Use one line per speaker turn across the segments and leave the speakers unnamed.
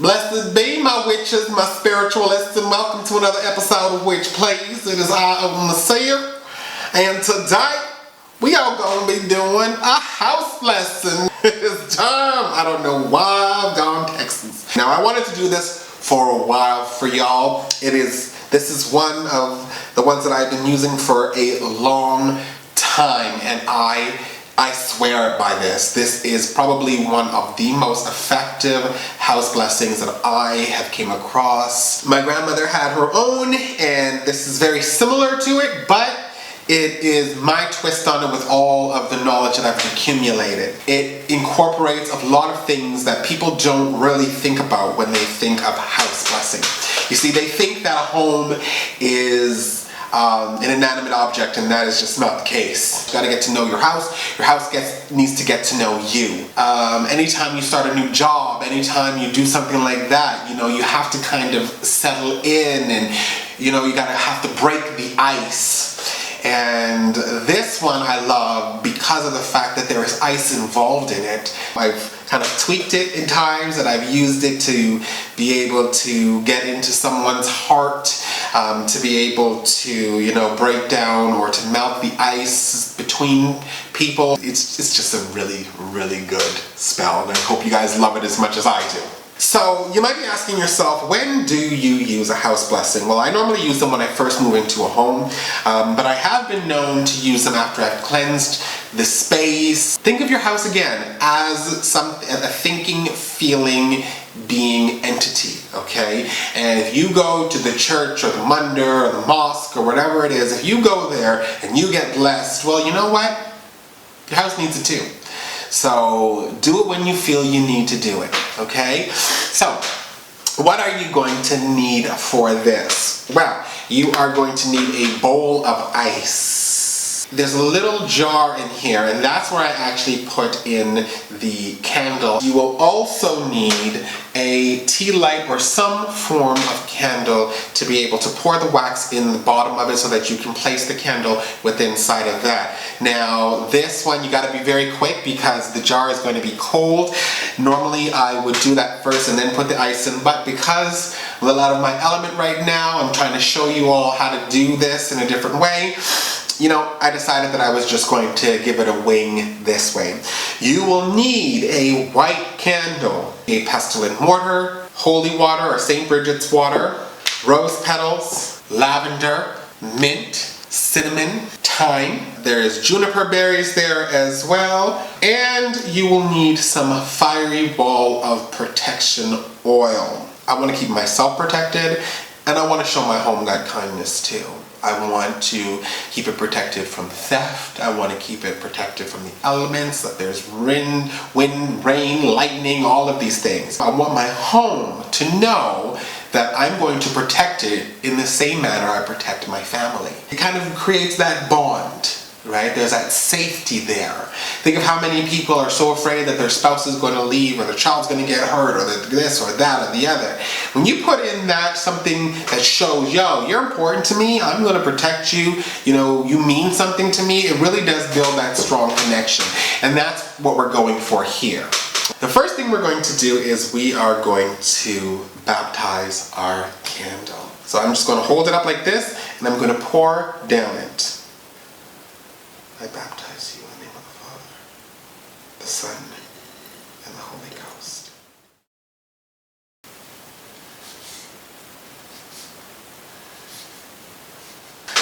Blessed be my witches, my spiritualists, and welcome to another episode of Witch Plays. It is I, Odin the Seer, and today we are going to be doing a house blessing. It's time. I don't know why I've gone Texas. Now I wanted to do this for a while for y'all. This is one of the ones that I've been using for a long time, and I swear by this. This is probably one of the most effective house blessings that I have came across. My grandmother had her own, and this is very similar to it, but it is my twist on it with all of the knowledge that I've accumulated. It incorporates a lot of things that people don't really think about when they think of house blessing. You see, they think that a home is an inanimate object, and that is just not the case. You gotta get to know your house. Your house needs to get to know you. Anytime you start a new job, anytime you do something like that, you have to kind of settle in, and you gotta have to break the ice. And this one I love because of the fact that there is ice involved in it. I've kind of tweaked it in times, and I've used it to be able to get into someone's heart, to be able to, break down or to melt the ice between people. It's just a really, really good spell, and I hope you guys love it as much as I do. So you might be asking yourself, when do you use a house blessing? Well, I normally use them when I first move into a home, but I have been known to use them after I've cleansed the space. Think of your house again as a thinking, feeling, being entity, okay? And if you go to the church or the mandir or the mosque or whatever it is, if you go there and you get blessed, well, you know what? Your house needs it too. So do it when you feel you need to do it, okay? So what are you going to need for this? Well, you are going to need a bowl of ice. There's a little jar in here, and that's where I actually put in the candle. You will also need a tea light or some form of candle to be able to pour the wax in the bottom of it so that you can place the candle within inside of that. Now this one you got to be very quick because the jar is going to be cold. Normally I would do that first and then put the ice in, but because I'm a little out of my element right now, I'm trying to show you all how to do this in a different way. I decided that I was just going to give it a wing this way. You will need a white candle, a pestle and mortar, holy water or St. Brigid's water, rose petals, lavender, mint, cinnamon, thyme. There is juniper berries there as well. And you will need some fiery ball of protection oil. I want to keep myself protected, and I want to show my home that kindness too. I want to keep it protected from theft. I want to keep it protected from the elements, that there's wind, rain, lightning, all of these things. I want my home to know that I'm going to protect it in the same manner I protect my family. It kind of creates that bond, right? There's that safety there. Think of how many people are so afraid that their spouse is going to leave, or their child's going to get hurt, or this or that or the other. When you put in that something that shows, yo, you're important to me, I'm going to protect you, you mean something to me, it really does build that strong connection. And that's what we're going for here. The first thing we're going to do is we are going to baptize our candle. So I'm just going to hold it up like this, and I'm going to pour down it. I baptize you in the name of the Father, the Son, and the Holy Ghost.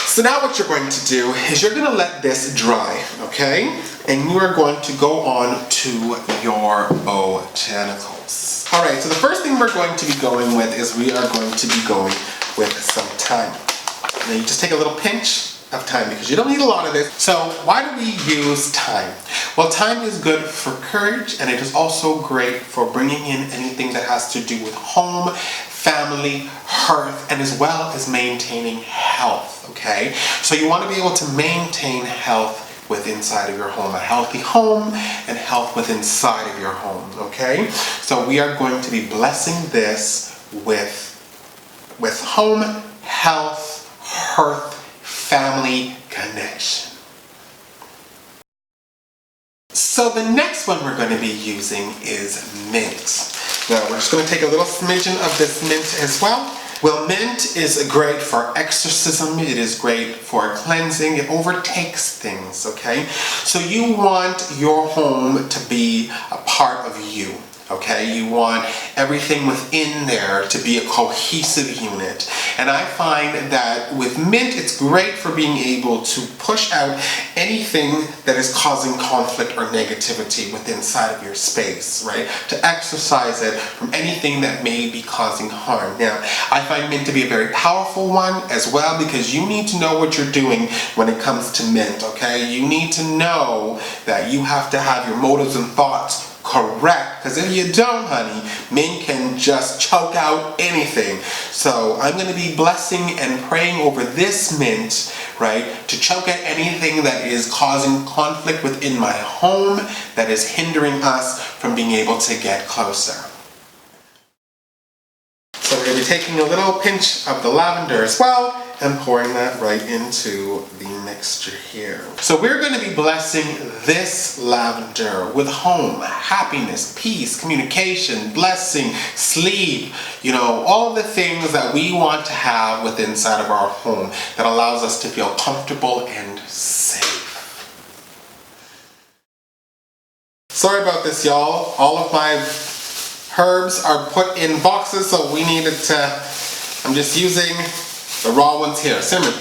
So now what you're going to do is you're going to let this dry, okay? And you are going to go on to your botanicals. Alright, so the first thing we're going to be going with is we are going to be going with some thyme. Now you just take a little pinch of thyme because you don't need a lot of this. So why do we use thyme? Well, thyme is good for courage, and it is also great for bringing in anything that has to do with home, family, hearth, and as well as maintaining health, okay? So you want to be able to maintain health with inside of your home, a healthy home and health with inside of your home, okay? So we are going to be blessing this with home, health, hearth, family connection. So the next one we're going to be using is mint. Now we're just going to take a little smidgen of this mint as well. Well, mint is great for exorcism. It is great for cleansing. It overtakes things, okay? So you want your home to be a part of you, okay? You want everything within there to be a cohesive unit. And I find that with mint, it's great for being able to push out anything that is causing conflict or negativity within inside of your space, right? To exorcise it from anything that may be causing harm. Now, I find mint to be a very powerful one as well, because you need to know what you're doing when it comes to mint, okay? You need to know that you have to have your motives and thoughts correct, because if you don't, honey, mint can just choke out anything. So I'm going to be blessing and praying over this mint, right, to choke out anything that is causing conflict within my home, that is hindering us from being able to get closer. So we're going to be taking a little pinch of the lavender as well and pouring that right into the mixture here. So we're going to be blessing this lavender with home, happiness, peace, communication, blessing, sleep, you know, all the things that we want to have within inside of our home that allows us to feel comfortable and safe. Sorry about this, y'all. All of my herbs are put in boxes, so we needed to, I'm just using the raw ones here. Cinnamon.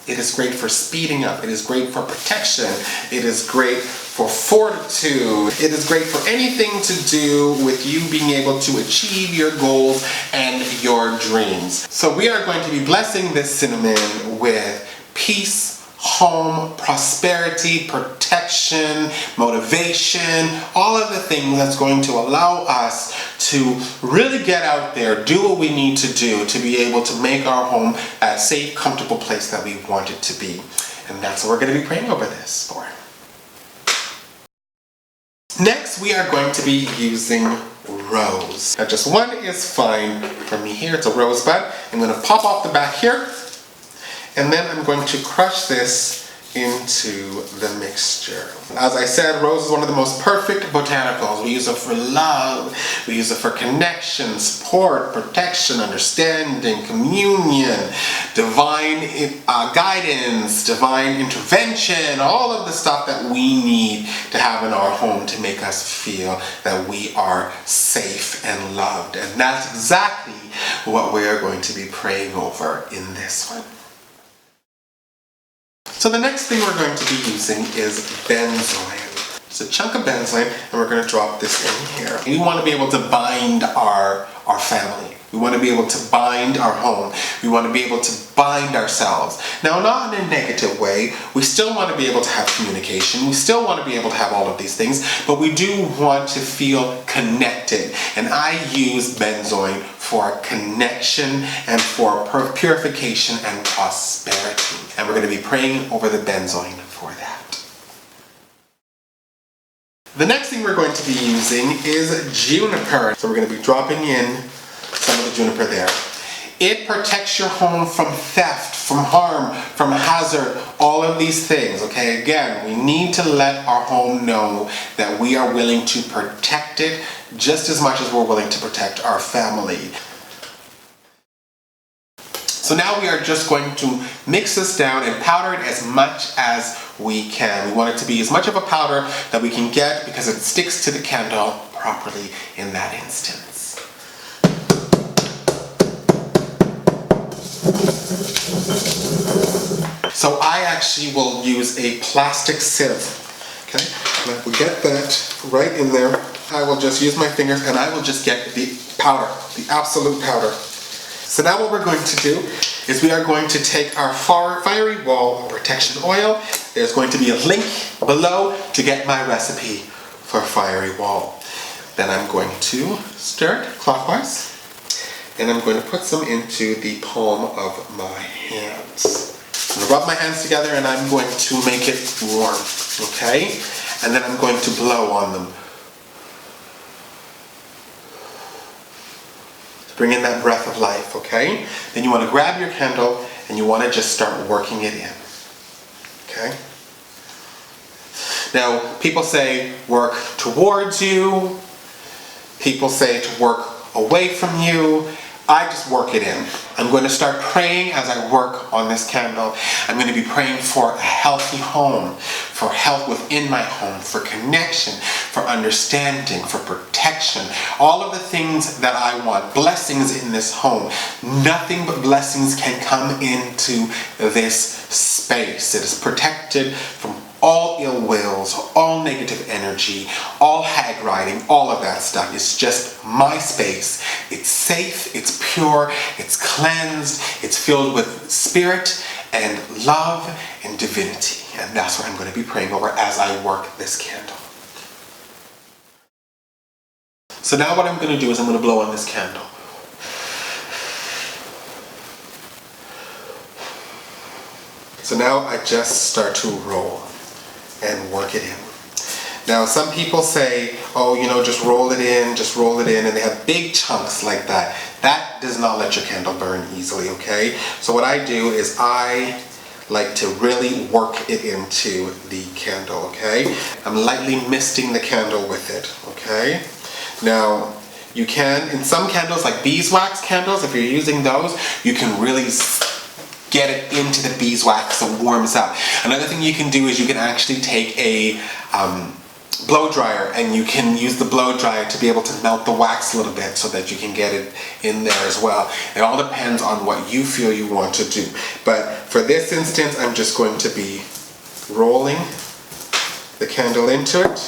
It is great for speeding up. It is great for protection. It is great for fortitude. It is great for anything to do with you being able to achieve your goals and your dreams. So we are going to be blessing this cinnamon with peace, home, prosperity, protection, motivation, all of the things that's going to allow us to really get out there, do what we need to do to be able to make our home a safe, comfortable place that we want it to be. And that's what we're going to be praying over this for. Next, we are going to be using rose. Now, just one is fine for me here. It's a rosebud. I'm going to pop off the back here. And then I'm going to crush this into the mixture. As I said, rose is one of the most perfect botanicals. We use it for love, we use it for connection, support, protection, understanding, communion, divine guidance, divine intervention, all of the stuff that we need to have in our home to make us feel that we are safe and loved. And that's exactly what we are going to be praying over in this one. So the next thing we're going to be using is benzoin. It's a chunk of benzoin, and we're going to drop this in here. We want to be able to bind our family. We want to be able to bind our home. We want to be able to bind ourselves. Now, not in a negative way. We still want to be able to have communication. We still want to be able to have all of these things, but we do want to feel connected. And I use benzoin for connection and for purification and prosperity. And we're going to be praying over the benzoin for that. The next thing we're going to be using is juniper. So we're going to be dropping in some of the juniper there. It protects your home from theft, from harm, from hazard, all of these things, okay? Again, we need to let our home know that we are willing to protect it just as much as we're willing to protect our family. So now we are just going to mix this down and powder it as much as we can. We want it to be as much of a powder that we can get because it sticks to the candle properly in that instance. So I actually will use a plastic sieve, okay? And I will get that right in there. I will just use my fingers and I will just get the powder, the absolute powder. So now what we're going to do is we are going to take our fiery wall protection oil. There's going to be a link below to get my recipe for fiery wall. Then I'm going to stir it clockwise. And I'm going to put some into the palm of my hands. I'm going to rub my hands together and I'm going to make it warm, okay? And then I'm going to blow on them. To bring in that breath of life, okay? Then you want to grab your candle and you want to just start working it in, okay? Now, people say work towards you. People say to work away from you. I just work it in. I'm going to start praying as I work on this candle. I'm going to be praying for a healthy home, for health within my home, for connection, for understanding, for protection, all of the things that I want, blessings in this home. Nothing but blessings can come into this space. It is protected from all ill wills, all negative energy, all hag riding, all of that stuff. It's just my space. It's safe, it's pure, it's cleansed, it's filled with spirit and love and divinity. And that's what I'm going to be praying over as I work this candle. So now what I'm going to do is I'm going to blow on this candle. So now I just start to roll and work it in. Now some people say, oh, you know, just roll it in, and they have big chunks like that. That does not let your candle burn easily, okay? So what I do is I like to really work it into the candle, okay? I'm lightly misting the candle with it, okay? Now, you can, in some candles like beeswax candles, if you're using those, you can really get it into the beeswax so it warms up. Another thing you can do is you can actually take a blow dryer and you can use the blow dryer to be able to melt the wax a little bit so that you can get it in there as well. It all depends on what you feel you want to do. But for this instance, I'm just going to be rolling the candle into it.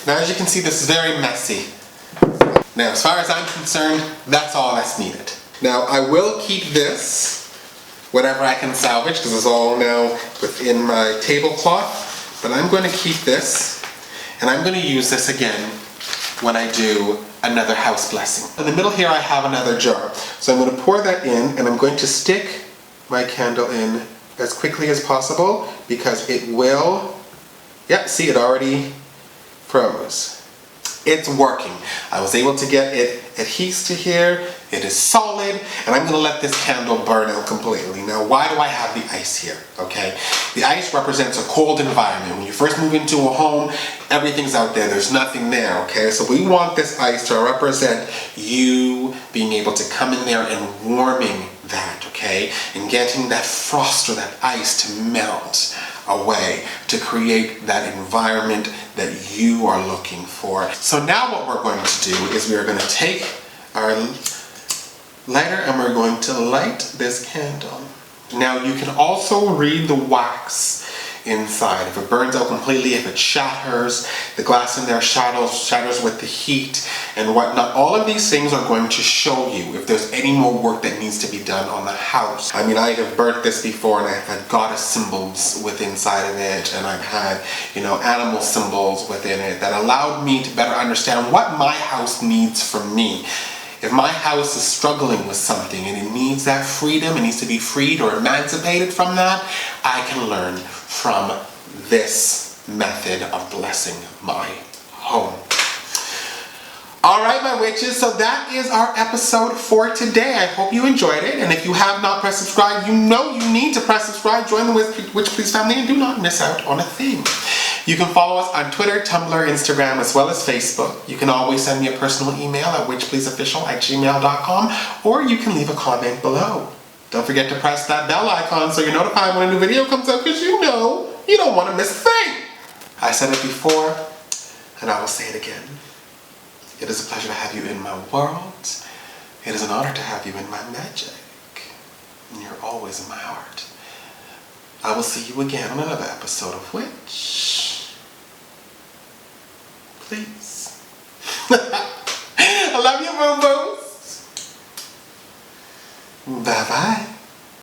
Now as you can see, this is very messy. Now as far as I'm concerned, that's all that's needed. Now I will keep this, whatever I can salvage, because it's all now within my tablecloth. But I'm going to keep this, and I'm going to use this again when I do another house blessing. In the middle here I have another jar. So I'm going to pour that in, and I'm going to stick my candle in as quickly as possible, because it will, yeah, see, it already froze. It's working. I was able to get it adhesed to here. It is solid, and I'm going to let this candle burn out completely. Now, why do I have the ice here? Okay, the ice represents a cold environment. When you first move into a home, everything's out there. There's nothing there. Okay, so we want this ice to represent you being able to come in there and warming that. Okay, and getting that frost or that ice to melt away to create that environment that you are looking for. So now what we're going to do is we are going to take our lighter and we're going to light this candle. Now you can also read the wax inside. If it burns out completely, if it shatters, the glass in there shatters with the heat and whatnot. All of these things are going to show you if there's any more work that needs to be done on the house. I mean, I have burnt this before, and I've had goddess symbols within inside of it, and I've had, you know, animal symbols within it that allowed me to better understand what my house needs from me. If my house is struggling with something and it needs that freedom, it needs to be freed or emancipated from that, I can learn from this method of blessing my home. Alright, my witches, so that is our episode for today. I hope you enjoyed it, and if you have not pressed subscribe, you know you need to press subscribe, join the Witch Please family, and do not miss out on a thing. You can follow us on Twitter, Tumblr, Instagram, as well as Facebook. You can always send me a personal email at witchpleaseofficial@gmail.com, or you can leave a comment below. Don't forget to press that bell icon so you're notified when a new video comes up, because you know you don't want to miss a thing. I said it before, and I will say it again. It is a pleasure to have you in my world. It is an honor to have you in my magic. And you're always in my heart. I will see you again on another episode of Witch Please. I love you, boo boo.